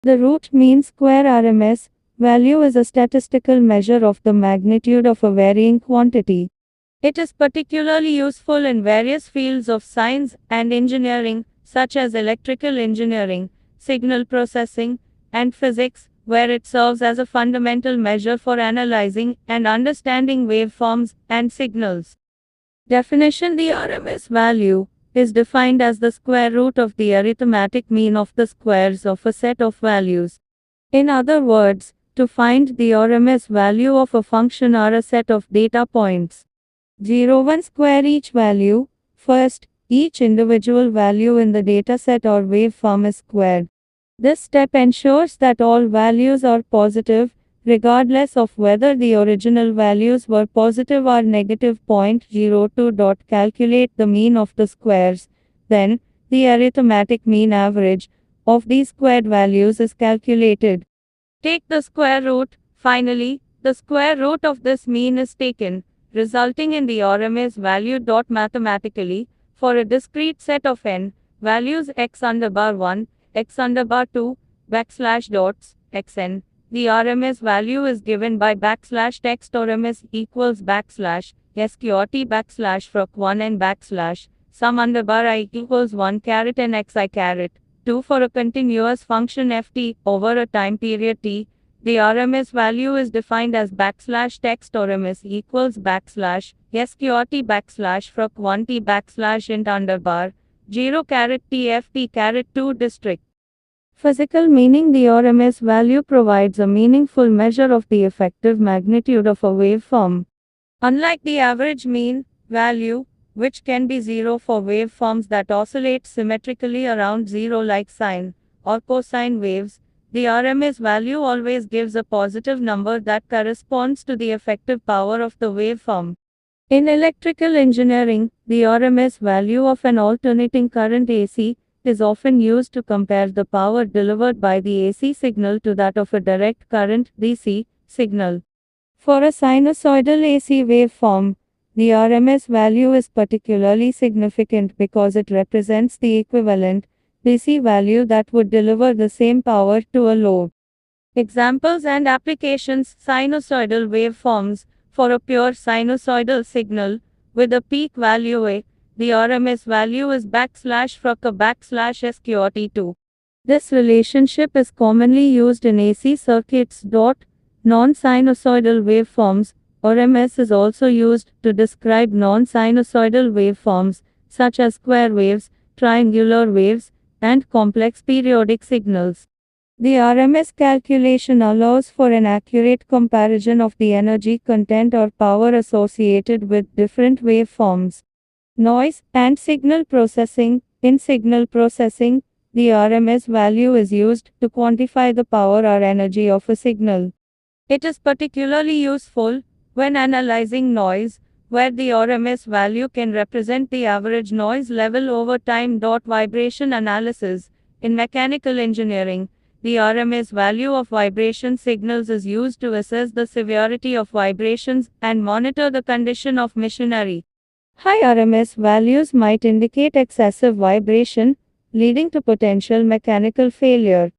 The root mean square RMS value is a statistical measure of the magnitude of a varying quantity. It is particularly useful in various fields of science and engineering, such as electrical engineering, signal processing, and physics, where it serves as a fundamental measure for analyzing and understanding waveforms and signals. Definition: the RMS value is defined as the square root of the arithmetic mean of the squares of a set of values. In other words, to find the RMS value of a function or a set of data points, 0, 1 square each value. First, each individual value in the dataset or waveform is squared. This step ensures that all values are positive, regardless of whether the original values were positive or negative. 0.02. Calculate the mean of the squares. Then, the arithmetic mean average of these squared values is calculated. Take the square root. Finally, the square root of this mean is taken, resulting in the RMS value. Mathematically, for a discrete set of n values x_1, x_2, xn, the RMS value is given by \text RMS equals \sqrt \frac1 and \sum_i equals 1 n xi 2 for a continuous function ft over a time period t. The RMS value is defined as \text RMS equals \sqrt \frac1 t int_, 0 tft 2 district. Physical meaning: the RMS value provides a meaningful measure of the effective magnitude of a waveform. Unlike the average mean value, which can be 0 for waveforms that oscillate symmetrically around 0 like sine or cosine waves, the RMS value always gives a positive number that corresponds to the effective power of the waveform. In electrical engineering, the RMS value of an alternating current AC is often used to compare the power delivered by the AC signal to that of a direct current DC signal. For a sinusoidal AC waveform, the RMS value is particularly significant because it represents the equivalent DC value that would deliver the same power to a load. Examples and applications: sinusoidal waveforms. For a pure sinusoidal signal with a peak value A, the RMS value is \frac /sqrt2. This relationship is commonly used in AC circuits. Non-sinusoidal waveforms, RMS, is also used to describe non-sinusoidal waveforms, such as square waves, triangular waves, and complex periodic signals. The RMS calculation allows for an accurate comparison of the energy content or power associated with different waveforms. Noise and signal processing. In signal processing, the RMS value is used to quantify the power or energy of a signal. It is particularly useful when analyzing noise, where the RMS value can represent the average noise level over time. Vibration analysis. In mechanical engineering, the RMS value of vibration signals is used to assess the severity of vibrations and monitor the condition of machinery. High RMS values might indicate excessive vibration, leading to potential mechanical failure.